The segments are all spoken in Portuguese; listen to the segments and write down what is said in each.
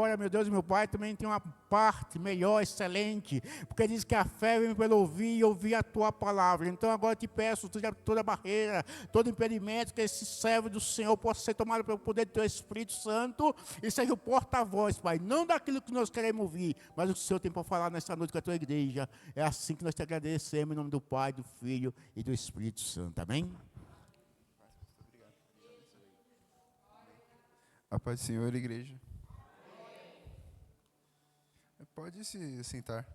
agora, meu Deus e meu Pai, também tem uma parte melhor, excelente, porque diz que a fé vem pelo ouvir e ouvir a tua palavra. Então agora eu te peço, tira toda barreira, todo impedimento, que esse servo do Senhor possa ser tomado pelo poder do teu Espírito Santo e seja o porta-voz, Pai, não daquilo que nós queremos ouvir, mas o que o Senhor tem para falar nesta noite com a tua igreja. É assim que nós te agradecemos, em nome do Pai, do Filho e do Espírito Santo. Amém? A paz do Senhor, igreja. Pode se sentar.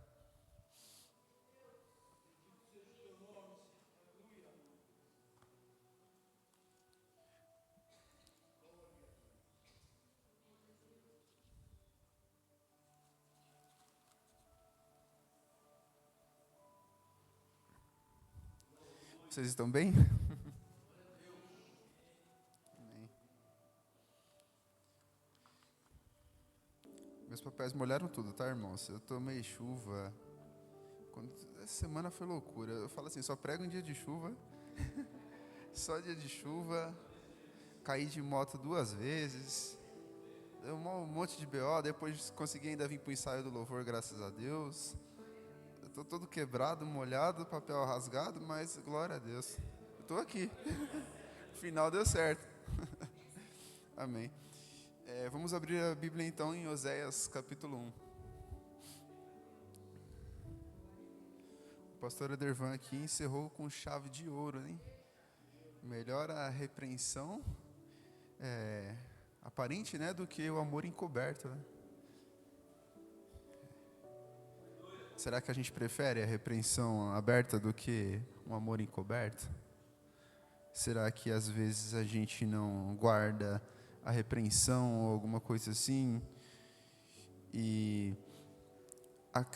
Vocês estão bem? Meus papéis molharam tudo, tá, irmãos? Eu tomei chuva. Essa semana foi loucura. Eu falo assim, só prego em dia de chuva. Só dia de chuva. Caí de moto 2 vezes. Deu um monte de BO. Depois consegui ainda vir pro ensaio do louvor, graças a Deus. Eu tô todo quebrado, molhado, papel rasgado, mas glória a Deus. Eu tô aqui. No final deu certo. Amém. Vamos abrir a Bíblia então em Oséias capítulo 1. O pastor Edervan aqui encerrou com chave de ouro, hein? Melhor a repreensão aparente, né, do que o amor encoberto, né? Será que a gente prefere a repreensão aberta do que um amor encoberto? Será que às vezes a gente não guarda a repreensão ou alguma coisa assim, e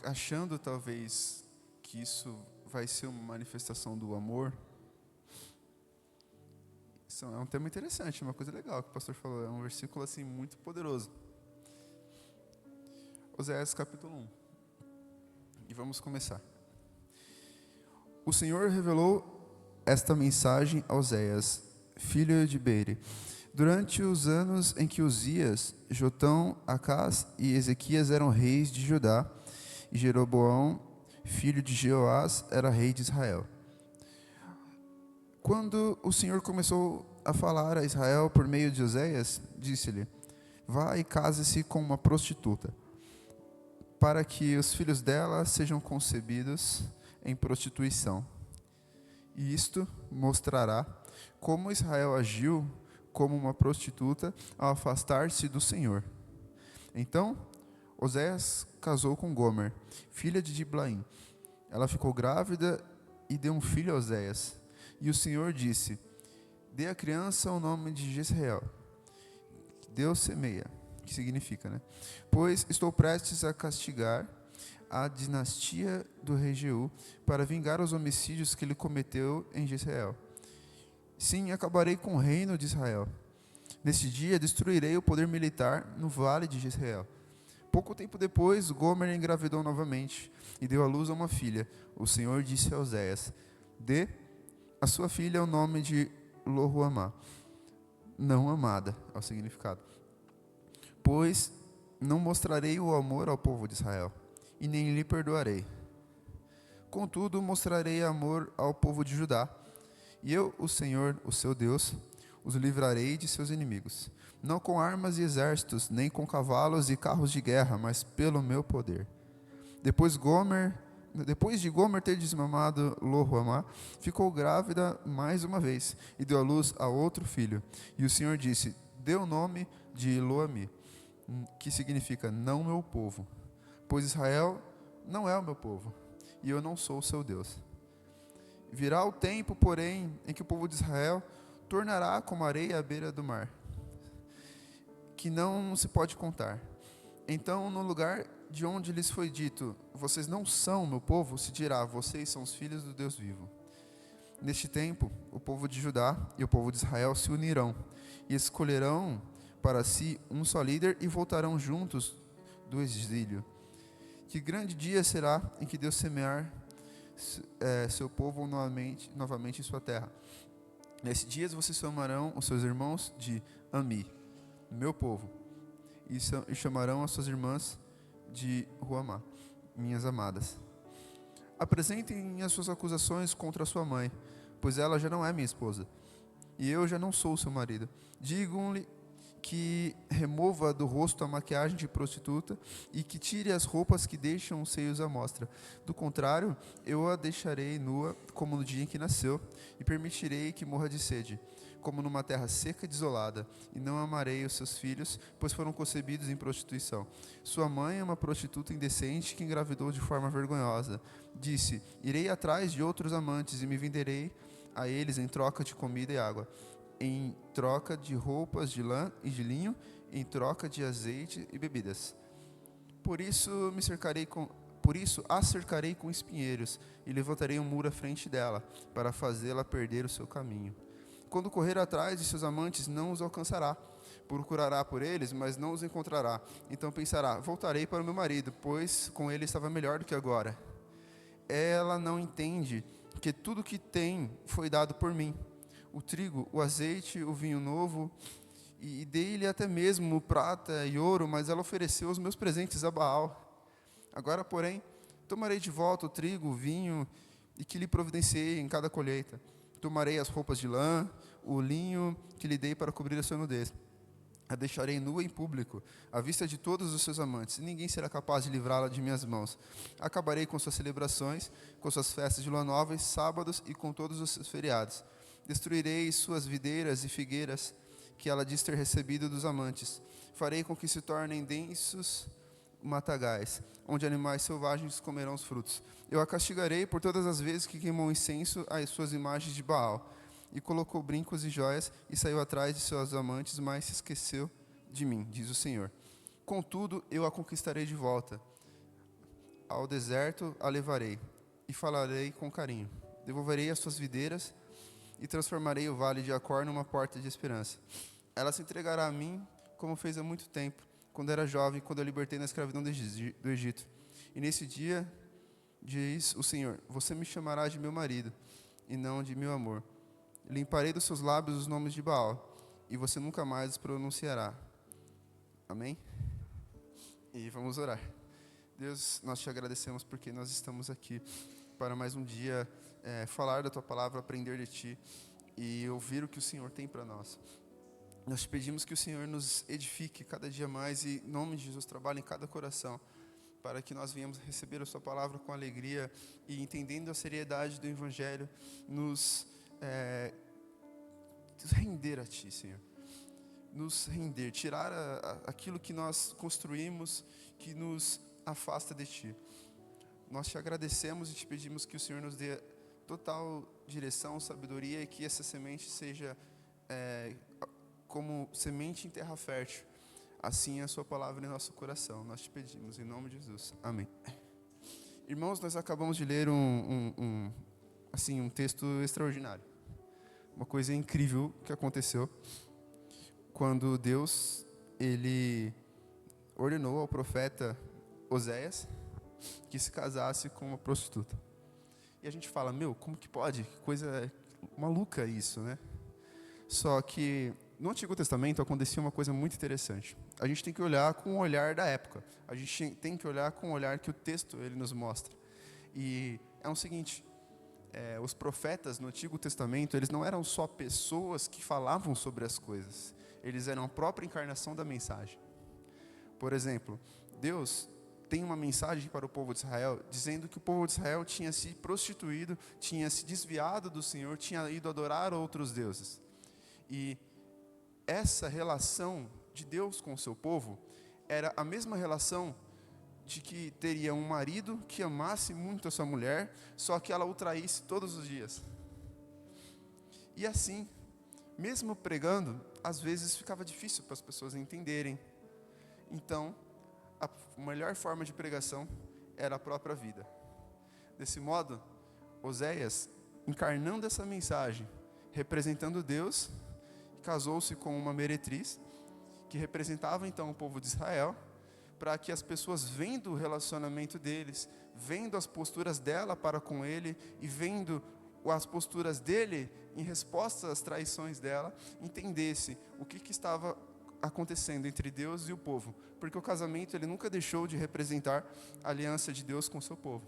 achando talvez que isso vai ser uma manifestação do amor? Isso é um tema interessante, uma coisa legal que o pastor falou, é um versículo assim muito poderoso. Oséias capítulo 1. E vamos começar. O Senhor revelou esta mensagem a Oséias, filho de Beeri. Durante os anos em que Uzias, Jotão, Acás e Ezequias eram reis de Judá, e Jeroboão, filho de Jeoás, era rei de Israel. Quando o Senhor começou a falar a Israel por meio de Oséias, disse-lhe: vá e case-se com uma prostituta, para que os filhos dela sejam concebidos em prostituição. E isto mostrará como Israel agiu como uma prostituta ao afastar-se do Senhor. Então, Oséias casou com Gomer, filha de Diblaim. Ela ficou grávida e deu um filho a Oséias. E o Senhor disse: dê à criança o nome de Jezreel, Deus semeia, que significa, né? Pois estou prestes a castigar a dinastia do rei Jeú para vingar os homicídios que ele cometeu em Jezreel. Sim, acabarei com o reino de Israel. Neste dia, destruirei o poder militar no vale de Jezreel. Pouco tempo depois, Gomer engravidou novamente e deu à luz a uma filha. O Senhor disse a Oséias: dê a sua filha o nome de Lo-ruhamá, não amada, é o significado. Pois não mostrarei o amor ao povo de Israel, e nem lhe perdoarei. Contudo, mostrarei amor ao povo de Judá, e eu, o Senhor, o seu Deus, os livrarei de seus inimigos, não com armas e exércitos, nem com cavalos e carros de guerra, mas pelo meu poder. Depois de Gomer ter desmamado Lo-ruhamá, ficou grávida mais uma vez, e deu à luz a outro filho. E o Senhor disse: dê o nome de Lo-ammi, que significa não meu povo, pois Israel não é o meu povo, e eu não sou o seu Deus. Virá o tempo, porém, em que o povo de Israel tornará como areia à beira do mar, que não se pode contar. Então, no lugar de onde lhes foi dito: vocês não são meu povo, se dirá: vocês são os filhos do Deus vivo. Neste tempo, o povo de Judá e o povo de Israel se unirão e escolherão para si um só líder e voltarão juntos do exílio. Que grande dia será em que Deus semear seu povo novamente em sua terra. Nesses dias vocês chamarão os seus irmãos de Ami, meu povo, e chamarão as suas irmãs de Ruamá, minhas amadas. Apresentem as suas acusações contra a sua mãe, pois ela já não é minha esposa, e eu já não sou seu marido. Digam-lhe que remova do rosto a maquiagem de prostituta e que tire as roupas que deixam os seios à mostra. Do contrário, eu a deixarei nua como no dia em que nasceu e permitirei que morra de sede, como numa terra seca e desolada, e não amarei os seus filhos, pois foram concebidos em prostituição. Sua mãe é uma prostituta indecente que engravidou de forma vergonhosa. Disse: irei atrás de outros amantes e me venderei a eles em troca de comida e água, em troca de roupas de lã e de linho, em troca de azeite e bebidas. Por isso a cercarei com espinheiros e levantarei um muro à frente dela, para fazê-la perder o seu caminho. Quando correr atrás de seus amantes, não os alcançará. Procurará por eles, mas não os encontrará. Então pensará: voltarei para o meu marido, pois com ele estava melhor do que agora. Ela não entende que tudo que tem foi dado por mim: o trigo, o azeite, o vinho novo, e dei-lhe até mesmo prata e ouro, mas ela ofereceu os meus presentes a Baal. Agora, porém, tomarei de volta o trigo, o vinho, e que lhe providenciei em cada colheita. Tomarei as roupas de lã, o linho que lhe dei para cobrir a sua nudez. A deixarei nua em público, à vista de todos os seus amantes, e ninguém será capaz de livrá-la de minhas mãos. Acabarei com suas celebrações, com suas festas de lua nova, sábados e com todos os seus feriados. Destruirei suas videiras e figueiras, que ela diz ter recebido dos amantes. Farei com que se tornem densos matagais, onde animais selvagens comerão os frutos. Eu a castigarei por todas as vezes que queimou incenso às suas imagens de Baal, e colocou brincos e joias, e saiu atrás de seus amantes, mas se esqueceu de mim, diz o Senhor. Contudo, eu a conquistarei de volta. Ao deserto a levarei, e falarei com carinho. Devolverei as suas videiras, e transformarei o vale de Acor numa porta de esperança. Ela se entregará a mim, como fez há muito tempo, quando era jovem, quando eu libertei na escravidão do Egito. E nesse dia, diz o Senhor: você me chamará de meu marido, e não de meu amor. Limparei dos seus lábios os nomes de Baal, e você nunca mais os pronunciará. Amém? E vamos orar. Deus, nós te agradecemos porque nós estamos aqui para mais um dia falar da tua palavra, aprender de ti e ouvir o que o Senhor tem para nós. Nós te pedimos que o Senhor nos edifique cada dia mais e, em nome de Jesus, trabalhe em cada coração, para que nós venhamos receber a sua palavra com alegria e, entendendo a seriedade do Evangelho, nos render a ti, Senhor. Nos render, tirar aquilo que nós construímos, que nos afasta de ti. Nós te agradecemos e te pedimos que o Senhor nos dê total direção, sabedoria, e que essa semente seja como semente em terra fértil. Assim é a sua palavra em nosso coração. Nós te pedimos, em nome de Jesus. Amém. Irmãos, nós acabamos de ler um texto extraordinário. Uma coisa incrível que aconteceu quando Deus, ele ordenou ao profeta Oséias que se casasse com uma prostituta. E a gente fala: como que pode? Que coisa maluca isso, né? Só que no Antigo Testamento acontecia uma coisa muito interessante. A gente tem que olhar com o olhar da época. A gente tem que olhar com o olhar que o texto ele nos mostra. E é o seguinte: os profetas no Antigo Testamento, eles não eram só pessoas que falavam sobre as coisas. Eles eram a própria encarnação da mensagem. Por exemplo, Deus tem uma mensagem para o povo de Israel, dizendo que o povo de Israel tinha se prostituído, tinha se desviado do Senhor, tinha ido adorar outros deuses. E essa relação de Deus com o seu povo era a mesma relação de que teria um marido que amasse muito a sua mulher, só que ela o traísse todos os dias. E assim, mesmo pregando, às vezes ficava difícil para as pessoas entenderem. Então, a melhor forma de pregação era a própria vida. Desse modo, Oséias, encarnando essa mensagem, representando Deus, casou-se com uma meretriz, que representava então o povo de Israel, para que as pessoas, vendo o relacionamento deles, vendo as posturas dela para com ele, e vendo as posturas dele em resposta às traições dela, entendesse o que estava acontecendo entre Deus e o povo, porque o casamento ele nunca deixou de representar a aliança de Deus com o seu povo.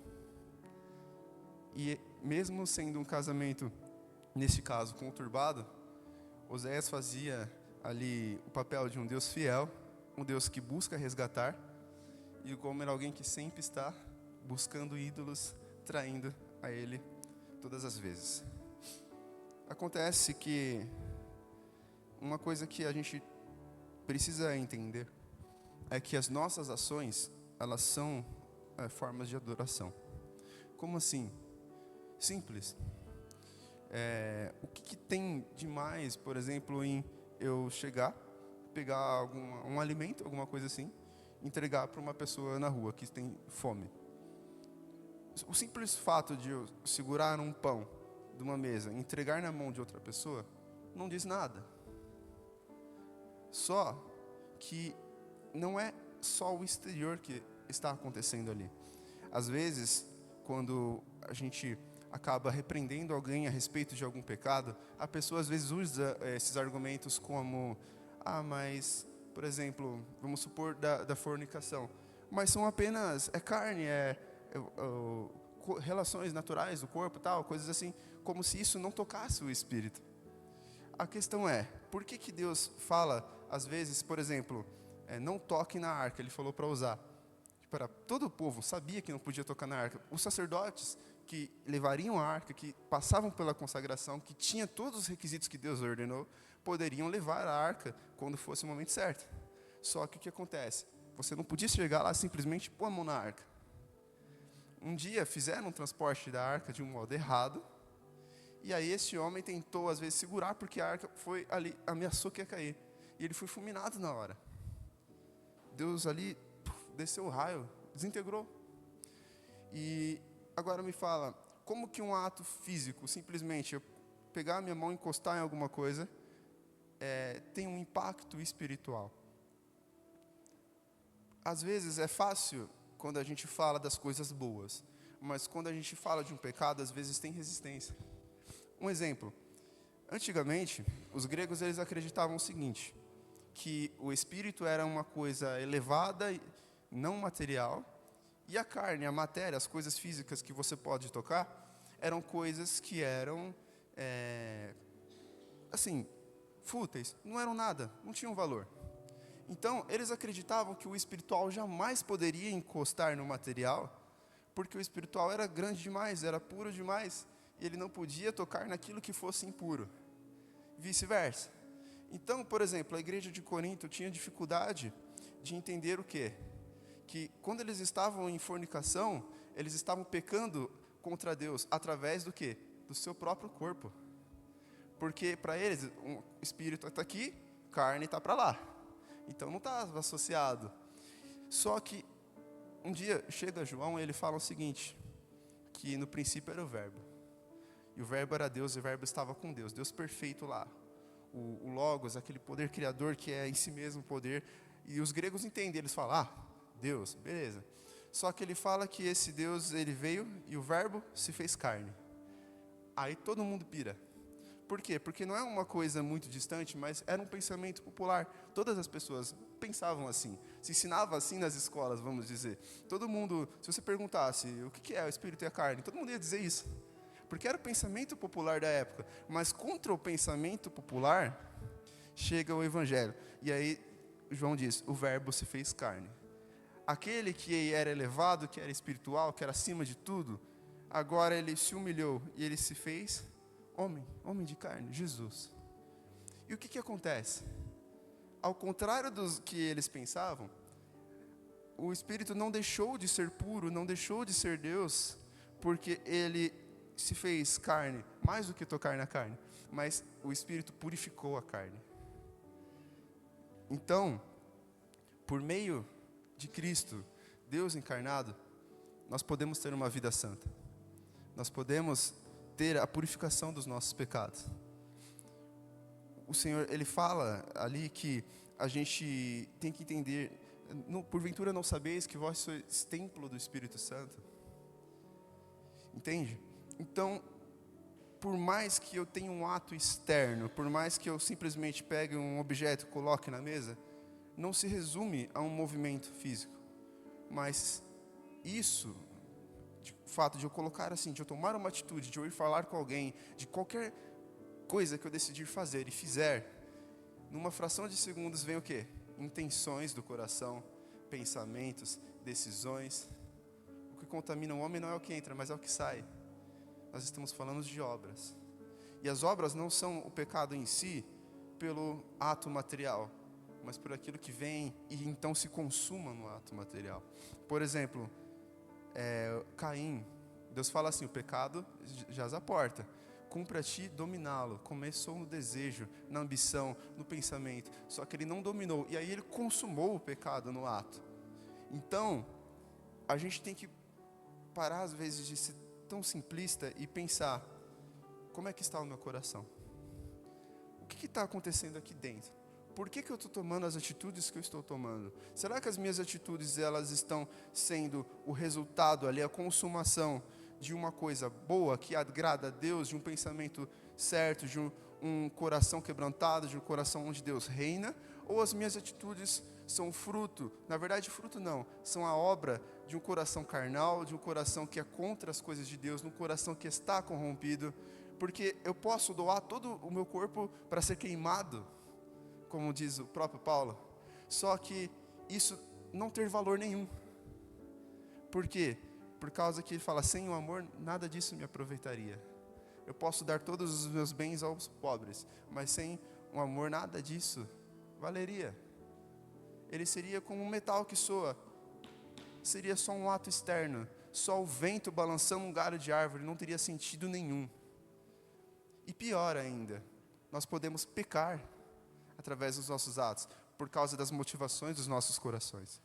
E mesmo sendo um casamento, nesse caso, conturbado, Oséias fazia ali o papel de um Deus fiel, um Deus que busca resgatar, e o Gomer alguém que sempre está buscando ídolos, traindo a ele todas as vezes. Acontece que uma coisa que a gente precisa entender é que as nossas ações, elas são formas de adoração. Como assim? Simples. O que tem de mais, por exemplo, em eu chegar, pegar um alimento, alguma coisa assim, entregar para uma pessoa na rua que tem fome? O simples fato de eu segurar um pão de uma mesa e entregar na mão de outra pessoa, não diz nada. Só que não é só o exterior que está acontecendo ali. Às vezes, quando a gente acaba repreendendo alguém a respeito de algum pecado, a pessoa às vezes usa esses argumentos como, mas, por exemplo, vamos supor da fornicação, mas são apenas, carne, relações naturais do corpo, tal, coisas assim, como se isso não tocasse o espírito. A questão é, por que Deus fala, às vezes, por exemplo, não toque na arca, ele falou para usar. Para todo o povo sabia que não podia tocar na arca. Os sacerdotes que levariam a arca, que passavam pela consagração, que tinha todos os requisitos que Deus ordenou, poderiam levar a arca quando fosse o momento certo. Só que o que acontece? Você não podia chegar lá simplesmente pôr a mão na arca. Um dia fizeram um transporte da arca de um modo errado, e aí esse homem tentou às vezes segurar, porque a arca foi ali, ameaçou que ia cair. E ele foi fulminado na hora. Deus ali desceu o raio, desintegrou. E agora me fala, como que um ato físico, simplesmente eu pegar a minha mão e encostar em alguma coisa, tem um impacto espiritual? Às vezes é fácil quando a gente fala das coisas boas, mas quando a gente fala de um pecado, às vezes tem resistência. Um exemplo, antigamente, os gregos eles acreditavam o seguinte, que o espírito era uma coisa elevada, não material, e a carne, a matéria, as coisas físicas que você pode tocar, eram coisas que eram, assim, fúteis, não eram nada, não tinham valor. Então, eles acreditavam que o espiritual jamais poderia encostar no material, porque o espiritual era grande demais, era puro demais, e ele não podia tocar naquilo que fosse impuro. Vice-versa. Então, por exemplo, a igreja de Corinto tinha dificuldade de entender o quê? Que quando eles estavam em fornicação, eles estavam pecando contra Deus através do quê? Do seu próprio corpo. Porque para eles, o espírito está aqui, carne está para lá. Então não estava associado. Só que um dia chega João e ele fala o seguinte, que no princípio era o verbo. E o verbo era Deus, e o verbo estava com Deus, Deus perfeito lá. O Logos, aquele poder criador que é em si mesmo poder. E os gregos entendem, eles falam, Deus, beleza. Só que ele fala que esse Deus, ele veio e o verbo se fez carne. Aí todo mundo pira. Por quê? Porque não é uma coisa muito distante, mas era um pensamento popular. Todas as pessoas pensavam assim. Se ensinava assim nas escolas, vamos dizer. Todo mundo, se você perguntasse o que é o espírito e a carne, todo mundo ia dizer isso. Porque era o pensamento popular da época. Mas contra o pensamento popular, chega o evangelho. E aí, João diz, o verbo se fez carne. Aquele que era elevado, que era espiritual, que era acima de tudo, agora ele se humilhou e ele se fez homem de carne, Jesus. E o que acontece? Ao contrário dos que eles pensavam, o Espírito não deixou de ser puro, não deixou de ser Deus, porque ele se fez carne, mais do que tocar na carne, mas o Espírito purificou a carne. Então, por meio de Cristo, Deus encarnado, nós podemos ter uma vida santa. Nós podemos ter a purificação dos nossos pecados. O Senhor, Ele fala ali que a gente tem que entender, porventura não sabeis que vós sois templo do Espírito Santo? Entende? Então, por mais que eu tenha um ato externo, por mais que eu simplesmente pegue um objeto e coloque na mesa, não se resume a um movimento físico. Mas isso, o fato de eu colocar assim, de eu tomar uma atitude, de eu ir falar com alguém, de qualquer coisa que eu decidir fazer e fizer, numa fração de segundos vem o quê? Intenções do coração, pensamentos, decisões. O que contamina o homem não é o que entra, mas é o que sai. Nós estamos falando de obras. E as obras não são o pecado em si, pelo ato material, mas por aquilo que vem e então se consuma no ato material. Por exemplo, Caim, Deus fala assim, o pecado jaz à porta. Cumpre a ti dominá-lo. Começou no desejo, na ambição, no pensamento. Só que ele não dominou. E aí ele consumou o pecado no ato. Então, a gente tem que parar às vezes de ser tão simplista e pensar, como é que está o meu coração? O que está acontecendo aqui dentro? Por que eu estou tomando as atitudes que eu estou tomando? Será que as minhas atitudes elas estão sendo o resultado ali, a consumação de uma coisa boa, que agrada a Deus, de um pensamento certo, de um coração quebrantado, de um coração onde Deus reina? Ou as minhas atitudes são fruto, na verdade fruto não, são a obra de um coração carnal, de um coração que é contra as coisas de Deus, de um coração que está corrompido? Porque eu posso doar todo o meu corpo para ser queimado, como diz o próprio Paulo, só que isso não ter valor nenhum. Por quê? Por causa que ele fala, sem o amor, nada disso me aproveitaria. Eu posso dar todos os meus bens aos pobres, mas sem o amor, nada disso valeria. Ele seria como um metal que soa, seria só um ato externo, só o vento balançando um galho de árvore, não teria sentido nenhum. E pior ainda, nós podemos pecar através dos nossos atos, por causa das motivações dos nossos corações.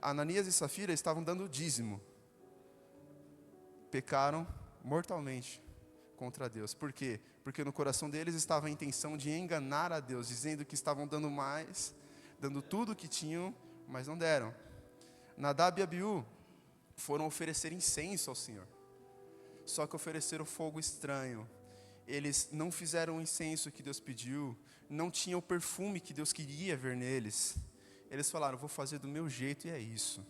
Ananias e Safira estavam dando dízimo, pecaram mortalmente contra Deus. Por quê? Porque no coração deles estava a intenção de enganar a Deus, dizendo que estavam dando mais, dando tudo o que tinham, mas não deram. Nadab e Abiú foram oferecer incenso ao Senhor, só que ofereceram fogo estranho. Eles não fizeram o incenso que Deus pediu, não tinham o perfume que Deus queria ver neles. Eles falaram, vou fazer do meu jeito e é isso.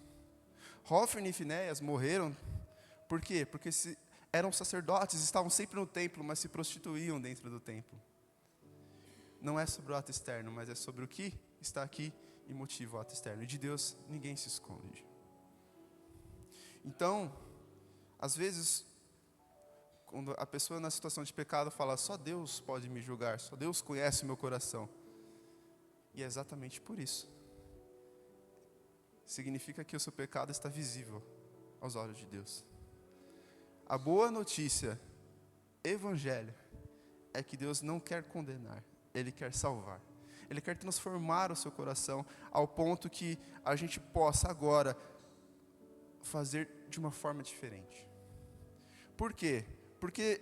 Hófni e Finéias morreram, por quê? Porque eram sacerdotes, estavam sempre no templo, mas se prostituíam dentro do templo. Não é sobre o ato externo, mas é sobre o que está aqui e motiva o ato externo. E de Deus ninguém se esconde. Então, às vezes, quando a pessoa na situação de pecado fala, só Deus pode me julgar, só Deus conhece o meu coração. E é exatamente por isso. Significa que o seu pecado está visível aos olhos de Deus. A boa notícia, evangelho, é que Deus não quer condenar, Ele quer salvar. Ele quer transformar o seu coração ao ponto que a gente possa agora fazer de uma forma diferente. Por quê? Porque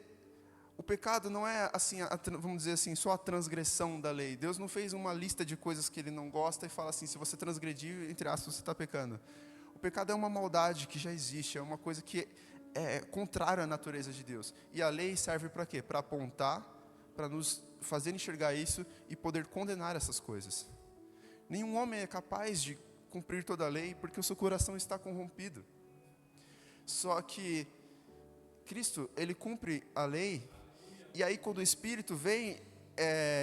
o pecado não é assim, vamos dizer assim, só a transgressão da lei. Deus não fez uma lista de coisas que Ele não gosta e fala assim, se você transgredir, entre aspas, você está pecando. O pecado é uma maldade que já existe, é uma coisa que é contrária à natureza de Deus. E a lei serve para quê? Para apontar, para nos fazer enxergar isso e poder condenar essas coisas. Nenhum homem é capaz de cumprir toda a lei porque o seu coração está corrompido. Só que Cristo, Ele cumpre a lei, e aí quando o Espírito vem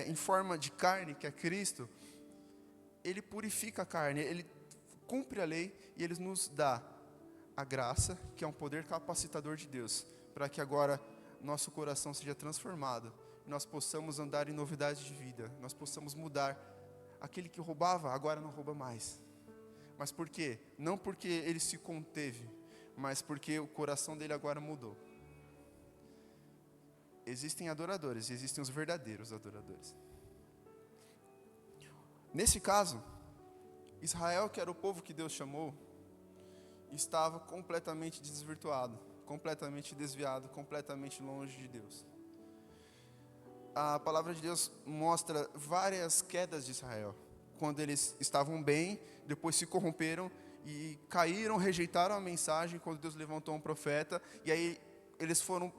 em forma de carne, que é Cristo, Ele purifica a carne, Ele cumpre a lei e Ele nos dá a graça, que é um poder capacitador de Deus, para que agora nosso coração seja transformado, e nós possamos andar em novidade de vida, nós possamos mudar. Aquele que roubava, agora não rouba mais. Mas por quê? Não porque ele se conteve, mas porque o coração dele agora mudou. Existem adoradores e existem os verdadeiros adoradores. Nesse caso, Israel, que era o povo que Deus chamou, estava completamente desvirtuado, completamente desviado, completamente longe de Deus. A palavra de Deus mostra várias quedas de Israel. Quando eles estavam bem, depois se corromperam e caíram, rejeitaram a mensagem quando Deus levantou um profeta. E aí eles foram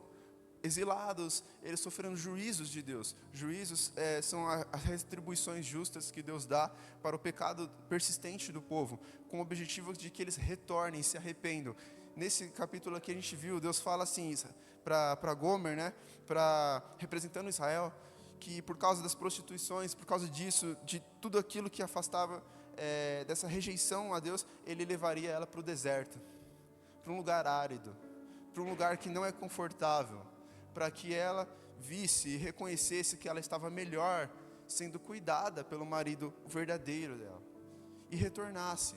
exilados, eles sofrendo juízos de Deus. Juízos são as retribuições justas que Deus dá para o pecado persistente do povo, com o objetivo de que eles retornem, se arrependam. Nesse capítulo aqui a gente viu, Deus fala assim para Gomer, né, representando Israel, que por causa das prostituições, por causa disso, de tudo aquilo que afastava dessa rejeição a Deus, Ele levaria ela para o deserto, para um lugar árido, para um lugar que não é confortável, para que ela visse e reconhecesse que ela estava melhor sendo cuidada pelo marido verdadeiro dela e retornasse.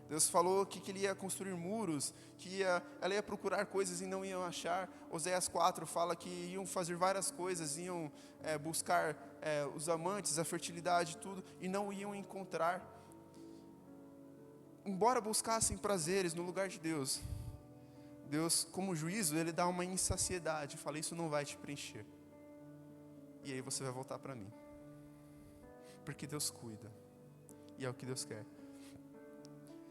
Deus falou que Ele ia construir muros, que ela ia procurar coisas e não iam achar. Oséias 4 fala que iam fazer várias coisas, iam buscar os amantes, a fertilidade, tudo, e não iam encontrar. Embora buscassem prazeres no lugar de Deus, Deus, como juízo, Ele dá uma insaciedade, fala, isso não vai te preencher. E aí você vai voltar para mim. Porque Deus cuida. E é o que Deus quer.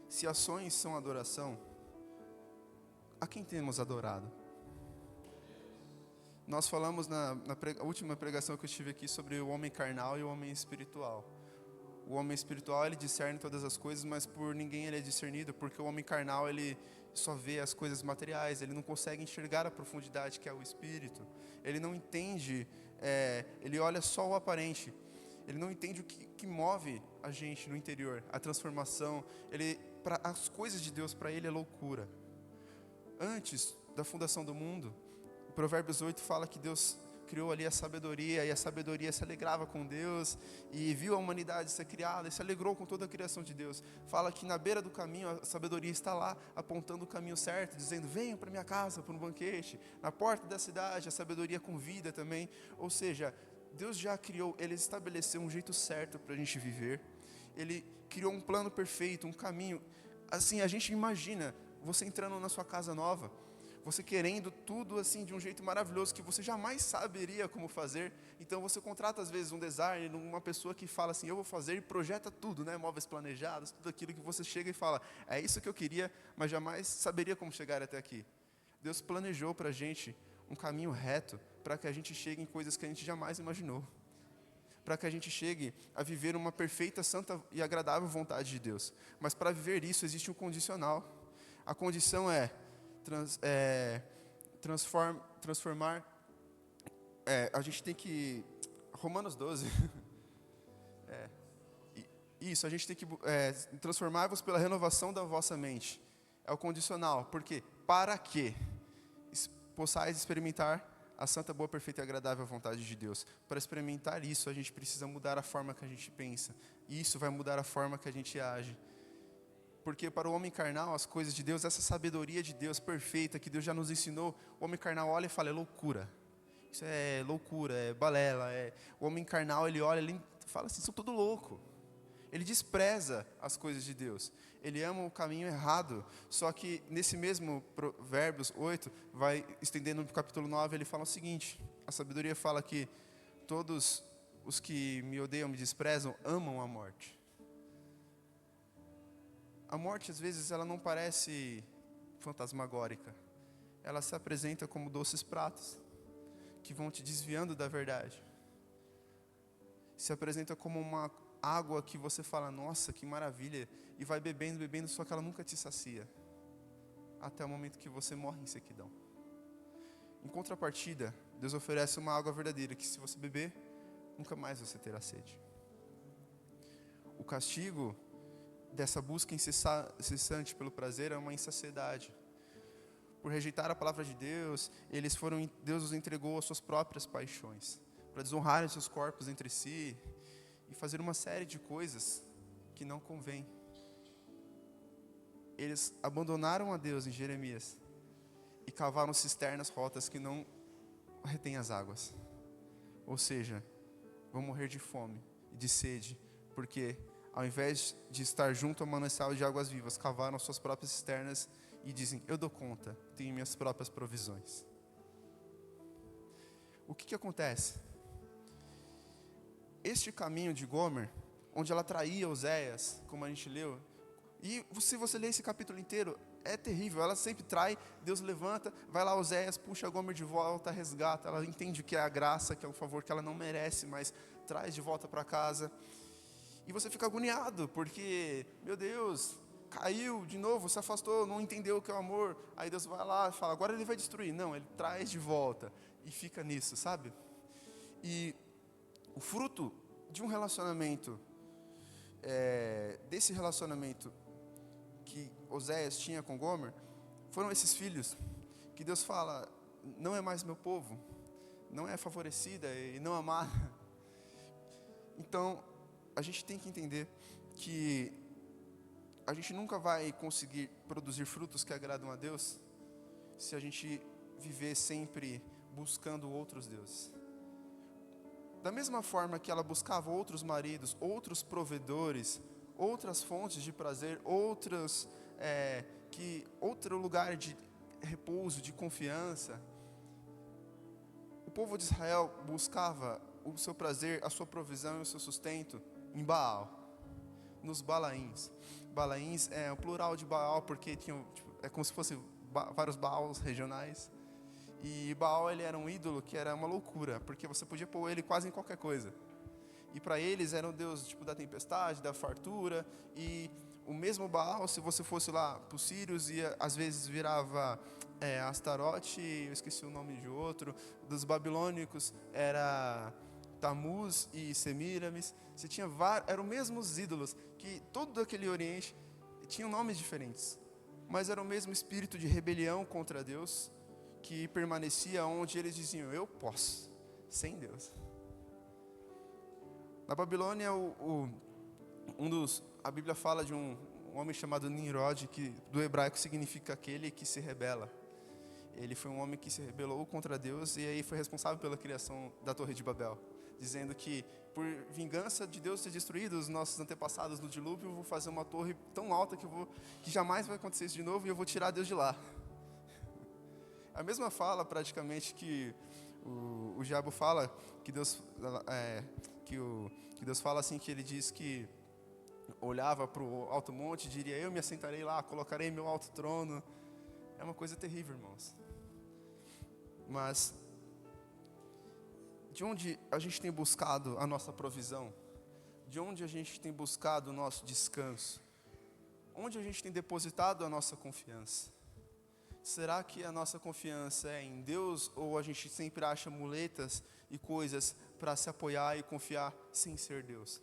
Se ações são adoração, a quem temos adorado? Nós falamos na última pregação que eu tive aqui sobre o homem carnal e o homem espiritual. O homem espiritual, ele discerne todas as coisas, mas por ninguém ele é discernido, porque o homem carnal, ele só vê as coisas materiais, ele não consegue enxergar a profundidade que é o espírito. Ele não entende, ele olha só o aparente. Ele não entende o que move a gente no interior, a transformação. As coisas de Deus para ele é loucura. Antes da fundação do mundo, o Provérbios 8 fala que Deus criou ali a sabedoria, e a sabedoria se alegrava com Deus, e viu a humanidade ser criada, e se alegrou com toda a criação de Deus. Fala que na beira do caminho, a sabedoria está lá, apontando o caminho certo, dizendo, venham para minha casa, para um banquete. Na porta da cidade, a sabedoria convida também. Ou seja, Deus já criou, Ele estabeleceu um jeito certo para a gente viver. Ele criou um plano perfeito, um caminho. Assim, a gente imagina você entrando na sua casa nova, você querendo tudo assim de um jeito maravilhoso que você jamais saberia como fazer. Então você contrata às vezes um designer, uma pessoa que fala assim, eu vou fazer, e projeta tudo, né? Móveis planejados, tudo aquilo que você chega e fala, é isso que eu queria, mas jamais saberia como chegar até aqui. Deus planejou para a gente um caminho reto, para que a gente chegue em coisas que a gente jamais imaginou, para que a gente chegue a viver uma perfeita, santa e agradável vontade de Deus. Mas para viver isso existe um condicional. A condição é transformar. A gente tem que, Romanos 12. Isso, a gente tem que transformar-vos pela renovação da vossa mente. É o condicional. Por quê? Para que possais experimentar a santa, boa, perfeita e agradável vontade de Deus. Para experimentar isso, a gente precisa mudar a forma que a gente pensa. E isso vai mudar a forma que a gente age. Porque para o homem carnal, as coisas de Deus, essa sabedoria de Deus perfeita, que Deus já nos ensinou, o homem carnal olha e fala, é loucura. Isso é loucura, é balela. O homem carnal, ele olha, ele fala assim, são tudo louco. Ele despreza as coisas de Deus. Ele ama o caminho errado. Só que nesse mesmo Provérbios 8, vai estendendo no capítulo 9, ele fala o seguinte, a sabedoria fala que todos os que me odeiam, me desprezam, amam a morte. A morte, às vezes, ela não parece fantasmagórica. Ela se apresenta como doces pratos, que vão te desviando da verdade. Se apresenta como uma água que você fala, nossa, que maravilha, e vai bebendo, bebendo, só que ela nunca te sacia. Até o momento que você morre em sequidão. Em contrapartida, Deus oferece uma água verdadeira, que se você beber, nunca mais você terá sede. O castigo dessa busca incessante pelo prazer é uma insaciedade. Por rejeitar a palavra de Deus, Deus os entregou às suas próprias paixões, para desonrarem seus corpos entre si e fazer uma série de coisas que não convém. Eles abandonaram a Deus em Jeremias e cavaram cisternas rotas que não retêm as águas. Ou seja, vão morrer de fome e de sede, porque ao invés de estar junto ao manancial de águas vivas, cavaram suas próprias cisternas e dizem, eu dou conta, tenho minhas próprias provisões. O que acontece? Este caminho de Gomer, onde ela traía Oséias, como a gente leu, E se você ler esse capítulo inteiro, é terrível. Ela sempre trai, Deus levanta, vai lá Oséias, puxa a Gomer de volta, resgata. Ela entende que é a graça, que é um favor que ela não merece, mas traz de volta para casa. E você fica agoniado, porque, meu Deus, caiu de novo, se afastou, não entendeu o que é o amor. Aí Deus vai lá e fala, agora ele vai destruir. Não, ele traz de volta. E fica nisso, sabe? E o fruto de um relacionamento, desse relacionamento que Oséias tinha com Gomer, foram esses filhos que Deus fala, não é mais meu povo, não é favorecida e não amada. Então, a gente tem que entender que a gente nunca vai conseguir produzir frutos que agradam a Deus se a gente viver sempre buscando outros deuses. Da mesma forma que ela buscava outros maridos, outros provedores, outras fontes de prazer, outro lugar de repouso, de confiança, o povo de Israel buscava o seu prazer, a sua provisão e o seu sustento em Baal, nos Balaíns. Balaíns é o plural de Baal, porque é como se fossem vários Baals regionais. E Baal, ele era um ídolo que era uma loucura, porque você podia pôr ele quase em qualquer coisa. E para eles era um deus da tempestade, da fartura. E o mesmo Baal, se você fosse lá para os sírios, às vezes virava Astarote, eu esqueci o nome de outro. Dos babilônicos era Tamuz e Semiramis. Você tinha eram os mesmos ídolos, que todo aquele Oriente tinham nomes diferentes, mas era o mesmo espírito de rebelião contra Deus, que permanecia onde eles diziam, eu posso, sem Deus. Na Babilônia, a Bíblia fala de um homem chamado Nimrod, que do hebraico significa aquele que se rebela. Ele foi um homem que se rebelou contra Deus e aí foi responsável pela criação da Torre de Babel, dizendo que por vingança de Deus ter destruído os nossos antepassados no dilúvio, eu vou fazer uma torre tão alta que jamais vai acontecer isso de novo e eu vou tirar Deus de lá. A mesma fala praticamente que o diabo fala, que Deus fala assim, que ele diz que olhava para o alto monte e diria, eu me assentarei lá, colocarei meu alto trono. É uma coisa terrível, irmãos. Mas de onde a gente tem buscado a nossa provisão? De onde a gente tem buscado o nosso descanso? Onde a gente tem depositado a nossa confiança? Será que a nossa confiança é em Deus ou a gente sempre acha muletas e coisas para se apoiar e confiar sem ser Deus?